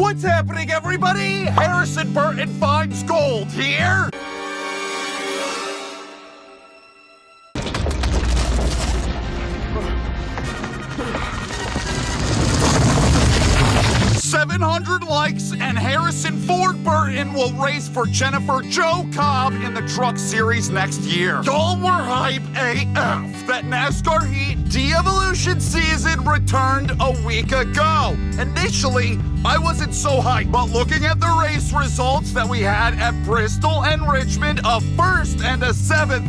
What's happening, everybody? Harrison Burton finds gold here. $700 likes and Harrison Ford Burton will race for Jennifer Jo Cobb in the Truck Series next year. Y'all were hype AF that NASCAR Heat de-evolution season returned a week ago. Initially, I wasn't so hyped, but looking at the race results that we had at Bristol and Richmond, a 1st and a 7th,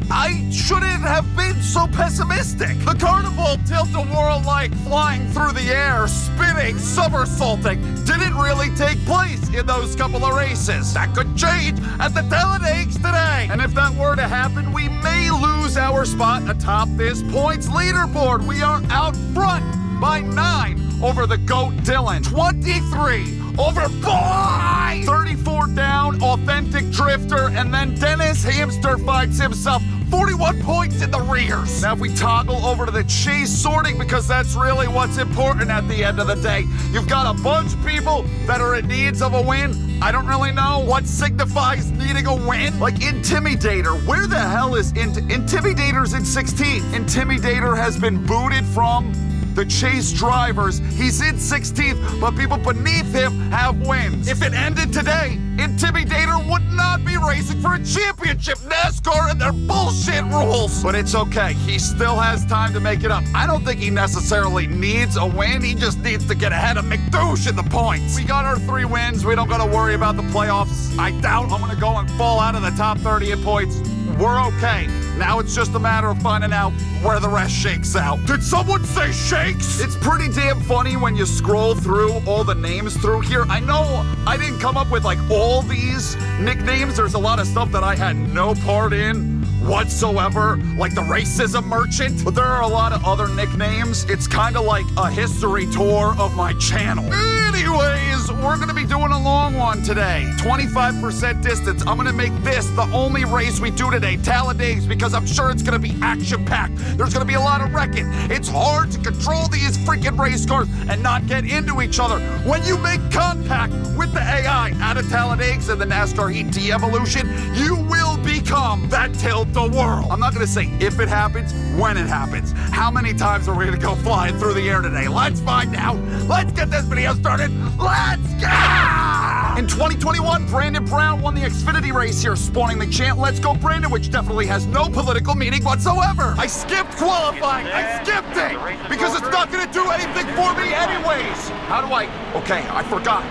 I shouldn't have been so pessimistic. The carnival tilt-a-whirl like flying through the air, spinning, somersaulting, didn't really take place in those couple of races. That could change at the Talladega today. And if that were to happen, we may lose our spot atop this points leaderboard. We are out front by 9 over the GOAT Dylan. 23 over Boy! 34 down, Authentic Drifter, and then Dennis Hamster finds himself 41 points in the rears. Now if we toggle over to the chase sorting, because that's really what's important at the end of the day. You've got a bunch of people that are in needs of a win. I don't really know what signifies needing a win. Like Intimidator, where the hell is Intimidator's in 16th? Intimidator has been booted from the chase drivers. He's in 16th, but people beneath him have wins. If it ended today, Intimidator would not be racing for a championship. NASCAR and their bullshit rules. But it's okay. He still has time to make it up. I don't think he necessarily needs a win. He just needs to get ahead of McDouche in the points. We got our 3 wins. We don't got to worry about the playoffs. I doubt I'm going to go and fall out of the top 30 in points. We're okay. Now it's just a matter of finding out where the rest shakes out. Did someone say shakes? It's pretty damn funny when you scroll through all the names through here. I know I didn't come up with like all these nicknames. There's a lot of stuff that I had no part in whatsoever, like the racism merchant. But there are a lot of other nicknames. It's kind of like a history tour of my channel. Anyways, we're gonna be doing a long one today. 25% distance. I'm gonna make this the only race we do today, Talladega, because I'm sure it's gonna be action-packed. There's gonna be a lot of wrecking. It's hard to control these freaking race cars and not get into each other. When you make contact with the AI out of Talladega and the NASCAR Heat de-evolution, you will become that tilt-a-whirl. I'm not gonna say if it happens, when it happens. How many times are we gonna go flying through the air today? Let's find out. Let's get this video started. Let's go! In 2021, Brandon Brown won the Xfinity race here, spawning the chant Let's Go Brandon, which definitely has no political meaning whatsoever. I skipped qualifying. I skipped it because it's not gonna do anything for me anyways. How do I? Okay, I forgot.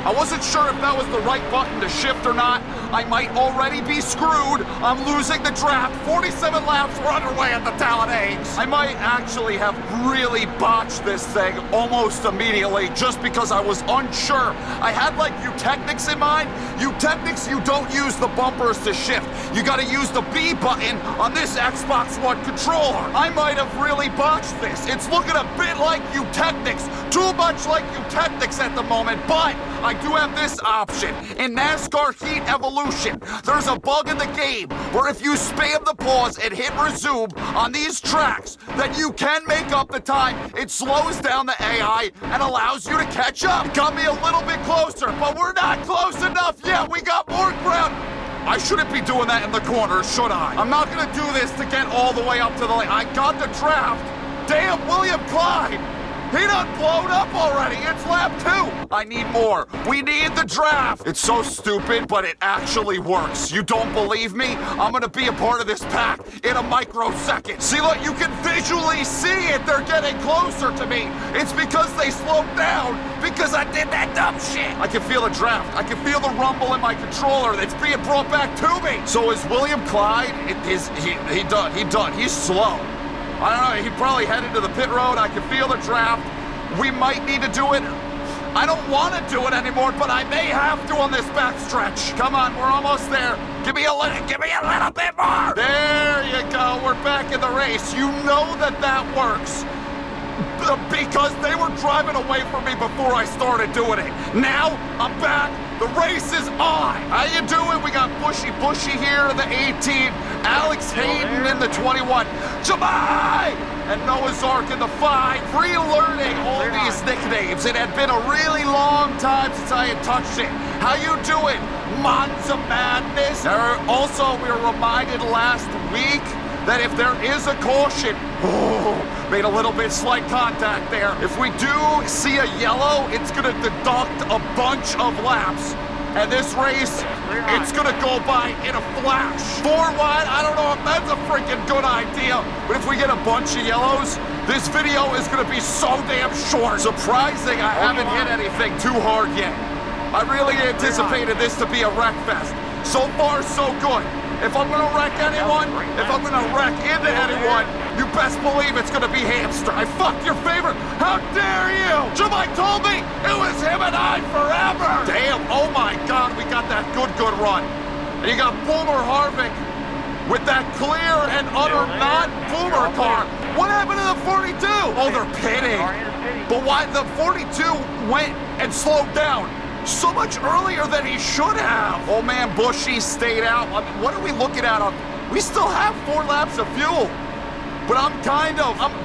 I wasn't sure if that was the right button to shift or not. I might already be screwed. I'm losing the draft. 47 laps were underway at the Talladega. I might actually have really botched this thing almost immediately just because I was unsure. I had like Eutechnics in mind. Eutechnics, you don't use the bumpers to shift. You gotta use the B button on this Xbox One controller. I might have really botched this. It's looking a bit like Eutechnics. Too much like Eutechnics at the moment, but I do have this option. In NASCAR Heat Evolution, there's a bug in the game where if you spam the pause and hit resume on these tracks, then you can make up the time. It slows down the AI and allows you to catch up. Got me a little bit closer, but we're not close enough yet. We got more ground. I shouldn't be doing that in the corner, should I? I'm not gonna do this to get all the way up to the lane. I got the draft. Damn, William Clyde. He done blown up already. It's lap 2. I need more. We need the draft. It's so stupid, but it actually works. You don't believe me? I'm gonna be a part of this pack in a microsecond. See, look, you can visually see it. They're getting closer to me. It's because they slowed down because I did that dumb shit. I can feel the draft. I can feel the rumble in my controller that's being brought back to me. So is William Clyde? He done. He's slow. I don't know, he probably headed to the pit road. I can feel the draft. We might need to do it. I don't want to do it anymore, but I may have to on this back stretch. Come on, we're almost there. Give me a little bit more. There you go, we're back in the race. You know that works. because they were driving away from me before I started doing it. Now, I'm back. The race is on. How you doing? We got Bushy here in the 18, Alex Hayden in the 21, Jemai and Noah's Ark in the 5. Relearning all these nicknames. It had been a really long time since I had touched it. How you doing? Monza Madness. Also, we were reminded last week that if there is a caution, made a little bit slight contact there. If we do see a yellow, it's gonna deduct a bunch of laps. And this race, it's gonna go by in a flash. 4 wide, I don't know if that's a freaking good idea, but if we get a bunch of yellows, this video is gonna be so damn short. Surprising I haven't hit anything too hard yet. I really anticipated this to be a wreck fest. So far, so good. If I'm gonna wreck anyone, if I'm gonna wreck into anyone, you best believe it's gonna be Hamster. I fucked your favorite. How dare you? Jemai told me it was him and I forever. Damn, oh my God, we got that good run. And you got Boomer Harvick with that clear and utter non-Boomer car. What happened to the 42? Oh, they're pitting. But why the 42 went and slowed down so much earlier than he should have. Oh man, Bushy stayed out. I mean, what are we looking at? We still have 4 laps of fuel, but I'm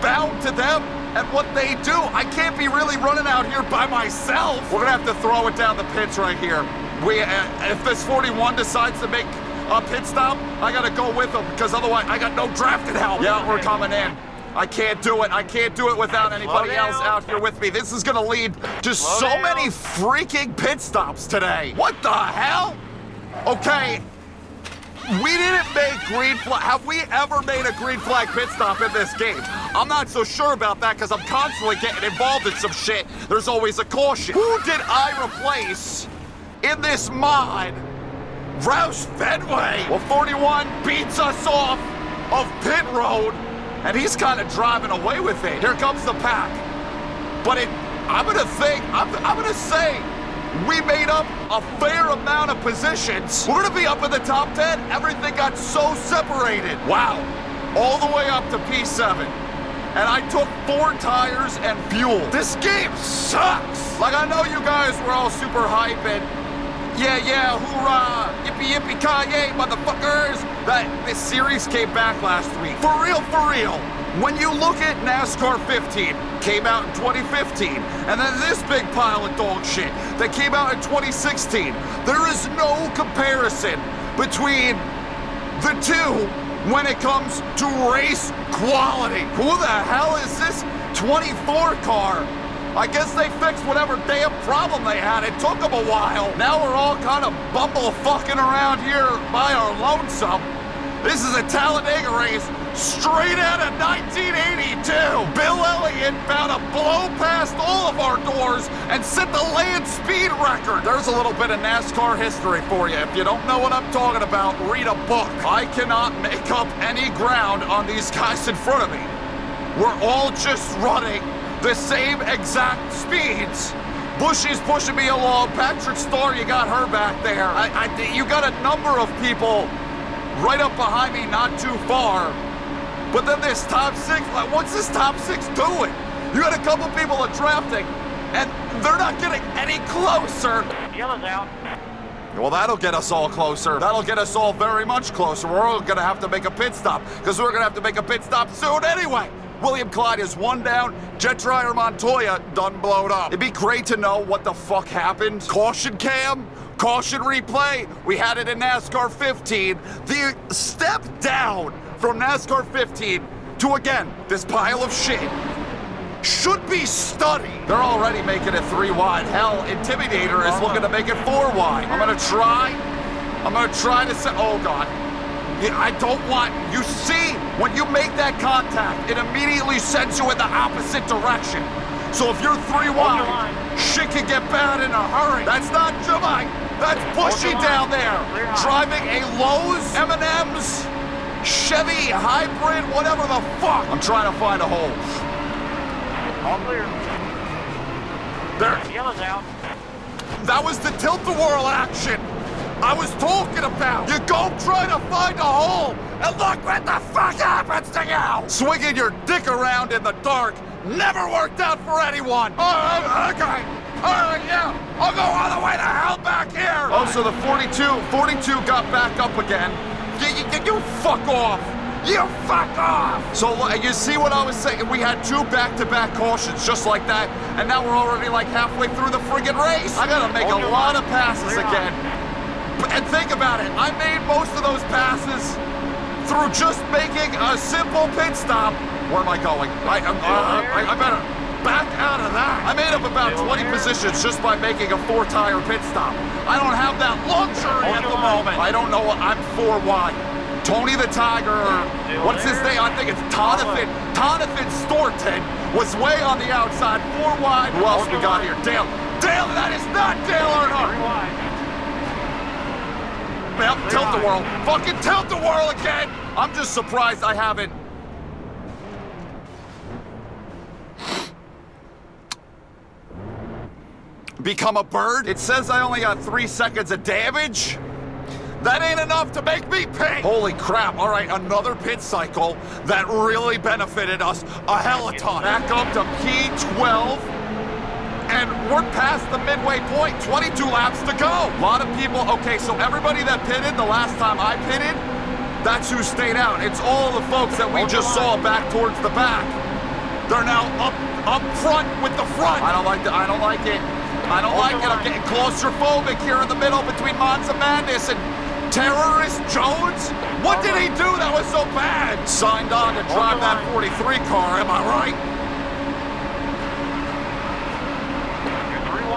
bound to them and what they do. I can't be really running out here by myself. We're gonna have to throw it down the pits right here. If this 41 decides to make a pit stop, I gotta go with them because otherwise I got no drafted help. Yeah, we're coming in. I can't do it. I can't do it without anybody else out here with me. This is gonna lead to so many freaking pit stops today. What the hell? Okay, we didn't make green flag. Have we ever made a green flag pit stop in this game? I'm not so sure about that because I'm constantly getting involved in some shit. There's always a caution. Who did I replace in this mod? Roush Fenway. Well, 41 beats us off of pit road. And he's kind of driving away with it. Here comes the pack. But I'm gonna say we made up a fair amount of positions. We're gonna be up in the top 10. Everything got so separated. Wow, all the way up to P7. And I took 4 tires and fuel. This game sucks. Like, I know you guys were all super hype and yeah, hoorah, yippee-ki-yay, motherfuckers. This series came back last week. For real. When you look at NASCAR 15, came out in 2015, and then this big pile of dog shit that came out in 2016, there is no comparison between the two when it comes to race quality. Who the hell is this 24 car? I guess they fixed whatever damn problem they had. It took them a while. Now we're all kind of bumble-fucking around here by our lonesome. This is a Talladega race straight out of 1982. Bill Elliott bound to blow past all of our doors and set the land speed record. There's a little bit of NASCAR history for you. If you don't know what I'm talking about, read a book. I cannot make up any ground on these guys in front of me. We're all just running the same exact speeds. Bushy's pushing me along. Patrick Starr, you got her back there. You got a number of people right up behind me, not too far. But then this top 6, like, what's this top 6 doing? You got a couple people are drafting, and they're not getting any closer. Yellow's out. Well, that'll get us all closer. That'll get us all very much closer. We're all gonna have to make a pit stop, because we're gonna have to make a pit stop soon anyway. William Clyde is 1 down. Jet Dryer Montoya done blowed up. It'd be great to know what the fuck happened. Caution cam, caution replay. We had it in NASCAR 15. The step down from NASCAR 15 to, again, this pile of shit should be studied. They're already making it 3 wide. Hell, Intimidator is looking to make it 4 wide. I'm gonna try to say, oh God. I don't want, you see, when you make that contact, it immediately sends you in the opposite direction. So if you're 3 wide, shit can get bad in a hurry. That's not Jemai, that's Bushy down there. Driving a Lowe's, M&M's, Chevy, hybrid, whatever the fuck. I'm trying to find a hole. All clear. There. Yellow's out. That was the tilt-a-whirl action I was talking about. You go try to find a hole, and look what the fuck happens to you! Swinging your dick around in the dark Never worked out for anyone. Okay. Yeah. I'll go all the way to hell back here. Oh, so the 42 got back up again. You fuck off. You fuck off! So you see what I was saying? We had 2 back-to-back cautions just like that, and now we're already like halfway through the friggin' race. I gotta make a lot of passes again. And think about it, I made most of those passes through just making a simple pit stop. Where am I going? I better back out of that. I made up about 20 positions just by making a 4-tire pit stop. I don't have that luxury at the moment. I don't know what I'm 4 wide. Tony the Tiger, what's his name? I think it's Tonathan Storton was way on the outside, 4 wide. Who else we got here? Dale, that is not Dale Earnhardt. Yep, tilt the world. Fucking tilt the world again. I'm just surprised I haven't. Become a bird? It says I only got 3 seconds of damage. That ain't enough to make me pink! Holy crap, all right, another pit cycle that really benefited us a hell of a ton. Back up to P12, and we're past the midway point, 22 laps to go. A lot of people, okay, so everybody that pitted the last time I pitted, that's who stayed out. It's all the folks that we just saw back towards the back. They're now up front with the front. I don't like it. I'm getting claustrophobic here in the middle between Monza Madness and Terrorist Jones? What did he do that was so bad? Signed on to drive that 43 car, am I right?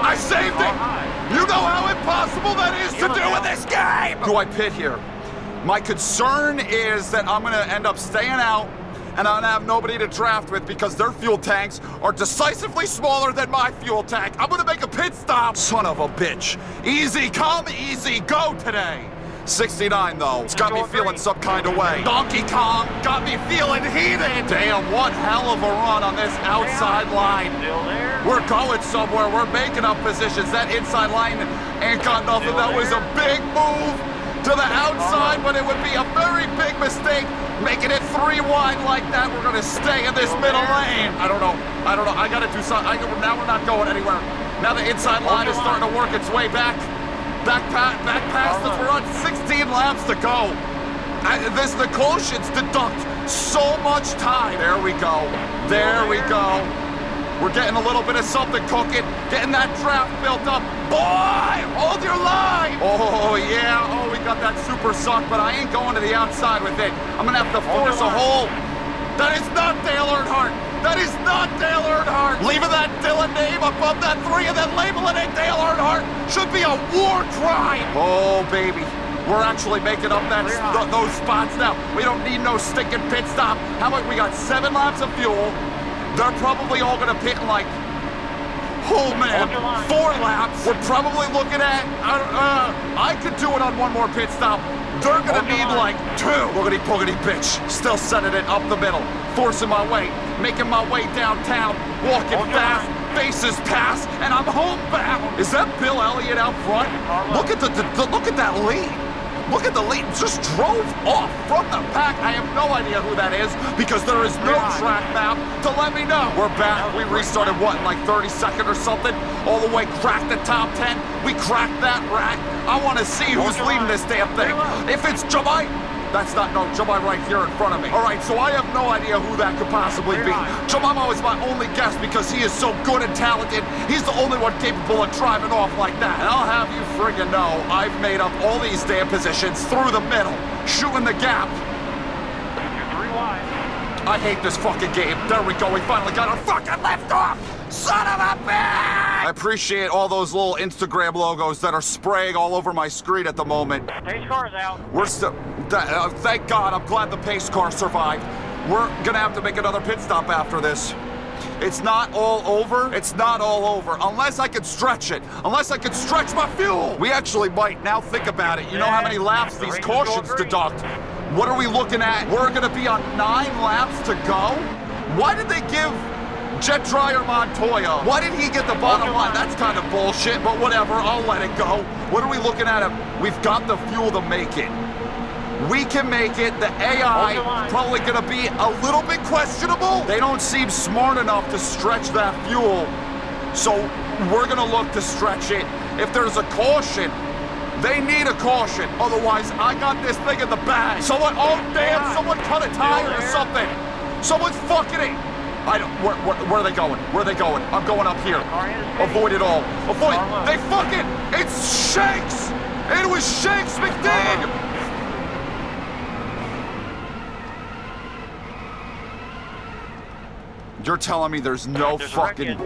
I saved it! You know how impossible that is to do in this game! Do I pit here? My concern is that I'm gonna end up staying out and I'm gonna have nobody to draft with because their fuel tanks are decisively smaller than my fuel tank. I'm gonna make a pit stop. Son of a bitch. Easy come, easy go today. 69 though, it's got me feeling some kind of way. Donkey Kong got me feeling heated. Damn, one hell of a run on this outside line. We're going somewhere, we're making up positions. That inside line ain't got nothing. That was a big move to the outside, but it would be a very big mistake making it 3 wide like that. We're gonna stay in this middle lane. I don't know, I gotta do something. Now we're not going anywhere. Now the inside line is starting to work its way back. Back past us, we're on 16 laps to go. The cautions deduct so much time. There we go. We're getting a little bit of something cooking, getting that draft built up. Boy, hold your line. Oh, yeah. Oh, we got that super suck, but I ain't going to the outside with it. I'm going to have to force a hole. That is not Dale Earnhardt. That is not Dale Earnhardt. Leaving that Dylan name above that 3 and then labeling it Dale Earnhardt should be a war crime. Oh, baby. We're actually making up those spots now. We don't need no stinking pit stop. How about we got 7 laps of fuel? They're probably all gonna pit in like, oh man, 4 laps. We're probably looking at, I could do it on 1 more pit stop. They're gonna need like 2. Boogity boogity bitch. Still sending it up the middle. Forcing my way, making my way downtown, walking fast, faces pass, and I'm homebound. Is that Bill Elliott out front? Look at that lead. Look at the lead, just drove off from the pack. I have no idea who that is because there is no track map to let me know. We're back, we restarted what, in like 32nd or something? All the way, cracked the top 10. We cracked that rack. I want to see who's leading this damn thing. If it's Jamai, that's not, no, Jamai right here in front of me. All right, so I have no idea who that could possibly be. Jemima is my only guess because he is so good and talented. He's the only one capable of driving off like that. And I'll have you friggin' know, I've made up all these damn positions through the middle, shooting the gap. You're 3 wide. I hate this fucking game. There we go, we finally got our fucking lift off! Son of a bitch! I appreciate all those little Instagram logos that are spraying all over my screen at the moment. Pace car's out. We're still, thank God, I'm glad the pace car survived. We're gonna have to make another pit stop after this. It's not all over. It's not all over. Unless I can stretch it. Unless I can stretch my fuel. We actually might. Now think about it. You know how many laps these cautions deduct? What are we looking at? We're gonna be on 9 laps to go? Why did they give Jet Dryer Montoya, why did he get the bottom line? That's kind of bullshit, but whatever, I'll let it go. What are we looking at? We've got the fuel to make it. We can make it. The AI probably gonna be a little bit questionable. They don't seem smart enough to stretch that fuel. So we're gonna look to stretch it. If there's a caution, they need a caution. Otherwise, I got this thing in the bag. Someone, oh damn, someone cut a tire or something. Someone's fucking it. I don't, where are they going? Where are they going? I'm going up here. Avoid it all. Avoid, they fucking, it's Shanks. It was Shanks McDade. You're telling me there's no fucking...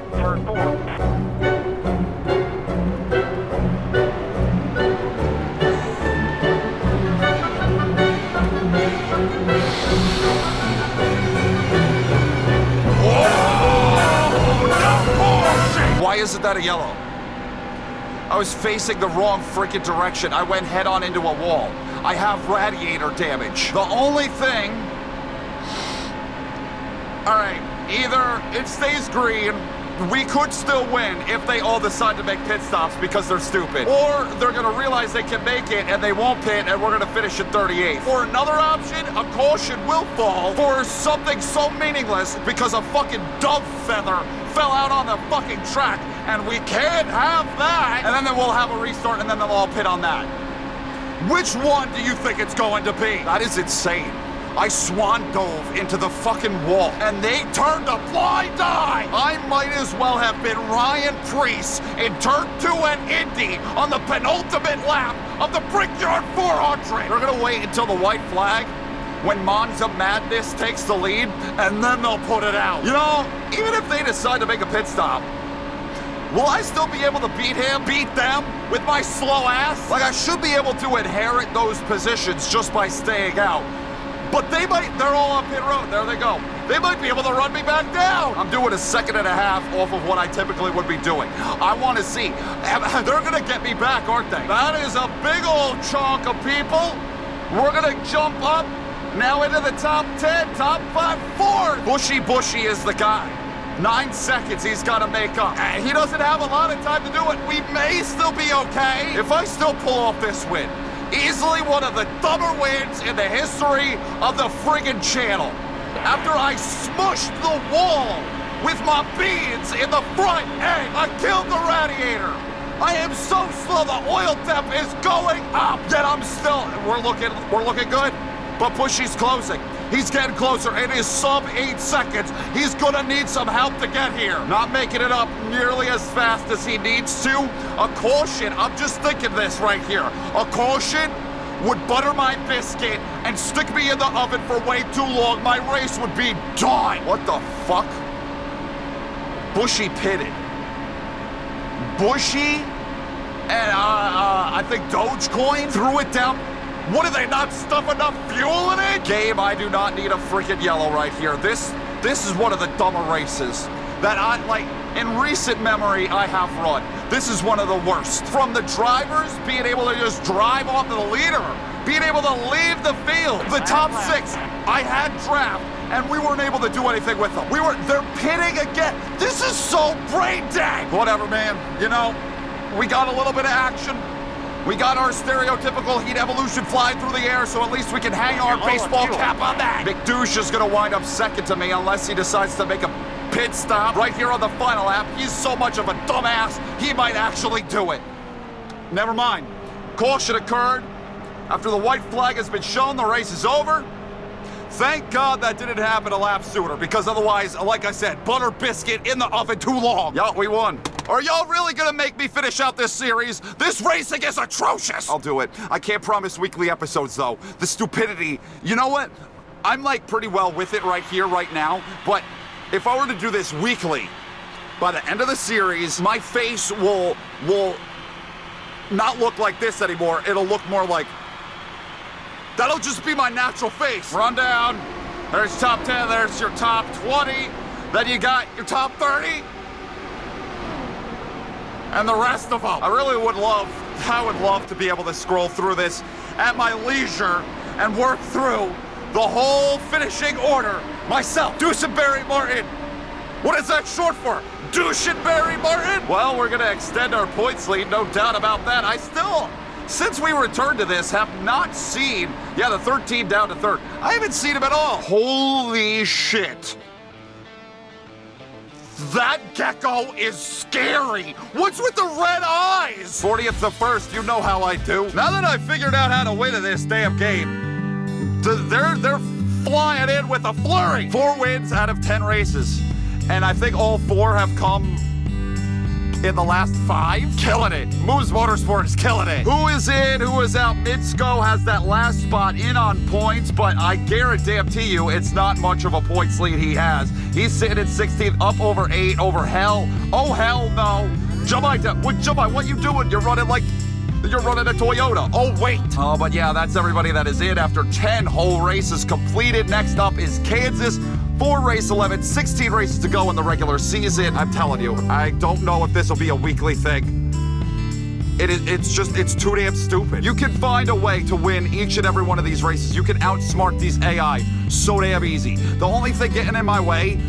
Why isn't that a yellow? I was facing the wrong freaking direction. I went head on into a wall. I have radiator damage. The only thing... All right, either it stays green, we could still win if they all decide to make pit stops because they're stupid. Or they're gonna realize they can make it and they won't pit and we're gonna finish at 38th. Or another option, a caution will fall for something so meaningless because a fucking dove feather fell out on the fucking track and we can't have that. And then we'll have a restart and then they'll all pit on that. Which one do you think it's going to be? That is insane. I swan dove into the fucking wall and they turned a blind eye. I might as well have been Ryan Preece in Turn 2 and Indy on the penultimate lap of the Brickyard 400. They're gonna wait until the white flag when Monza Madness takes the lead and then they'll put it out. You know, even if they decide to make a pit stop, will I still be able to beat them with my slow ass? Like I should be able to inherit those positions just by staying out. But they're all on pit road, there they go. They might be able to run me back down. I'm doing a second and a half off of what I typically would be doing. I want to see, they're gonna get me back, aren't they? That is a big old chunk of people. We're gonna jump up now into the top 10, top 5, 4. Bushy is the guy. 9 seconds he's gotta make up. He doesn't have a lot of time to do it. We may still be okay if I still pull off this win. Easily one of the dumber wins in the history of the friggin' channel. After I smushed the wall with my beans in the front end, I killed the radiator. I am so slow, the oil temp is going up. Yet I'm still, we're looking good. But Bushy's closing. He's getting closer. It is sub 8 seconds. He's gonna need some help to get here. Not making it up nearly as fast as he needs to. A caution, I'm just thinking this right here. A caution would butter my biscuit and stick me in the oven for way too long. My race would be done. What the fuck? Bushy pitted. Bushy and I think Dogecoin threw it down. What, did they not stuff enough fuel in it? Gabe, I do not need a freaking yellow right here. This is one of the dumber races that I, like, in recent memory I have run. This is one of the worst. From the drivers being able to just drive off the leader, being able to leave the field. The top 6, I had draft, and we weren't able to do anything with them. They're pitting again. This is so brain dead. Whatever, man. You know, we got a little bit of action. We got our stereotypical heat evolution flying through the air, so at least we can hang our baseball cap on that. McDouche is gonna wind up second to me unless he decides to make a pit stop right here on the final lap. He's so much of a dumbass, he might actually do it. Never mind. Caution occurred. After the white flag has been shown, the race is over. Thank God that didn't happen a lap sooner, because otherwise, like I said, butter biscuit in the oven too long. Yeah, we won. Are y'all really gonna make me finish out this series? This racing is atrocious! I'll do it. I can't promise weekly episodes, though. The stupidity, you know what? I'm like pretty well with it right here, right now, but if I were to do this weekly, by the end of the series, my face will not look like this anymore. It'll look more like, that'll just be my natural face. Run down. There's top 10, there's your top 20. Then you got your top 30. And the rest of them. I would love to be able to scroll through this at my leisure and work through the whole finishing order myself. Dusenberry Martin. What is that short for? Dusenberry Martin? Well, we're gonna extend our points lead, no doubt about that. I still since we returned to this, have not seen, the 13 down to third. I haven't seen him at all. Holy shit. That gecko is scary. What's with the red eyes? 40th to first, you know how I do. Now that I figured out how to win in this damn game, they're flying in with a flurry. 4 wins out of 10 races. And I think all 4 have come in the last 5. Killing it. Mrucz Motorsport is killing it. Who is in, who is out? Mitsko has that last spot in on points, but I guarantee you it's not much of a points lead he has. He's sitting at 16th, up over 8, over hell. Oh, hell no. Jumai, what you doing? You're running a Toyota. Oh, wait. Oh, but yeah, that's everybody that is in after 10 whole races completed. Next up is Kansas. 4 race 11, 16 races to go in the regular season. I'm telling you, I don't know if this will be a weekly thing. It's too damn stupid. You can find a way to win each and every one of these races. You can outsmart these AI so damn easy. The only thing getting in my way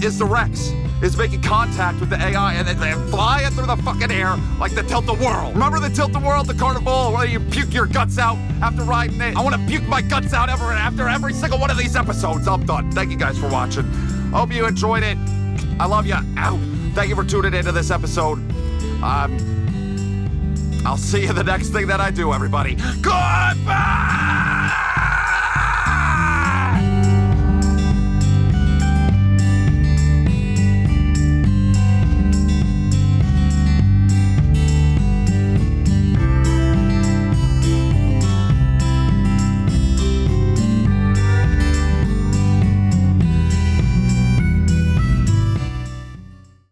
is the wrecks. Is making contact with the AI and then they're flying through the fucking air like the Tilt-A-Whirl. Remember the Tilt-A-Whirl, the carnival, where you puke your guts out after riding it? I want to puke my guts out after every single one of these episodes. I'm done. Thank you guys for watching. Hope you enjoyed it. I love you. Ow. Thank you for tuning into this episode. I'll see you the next thing that I do, everybody. Goodbye!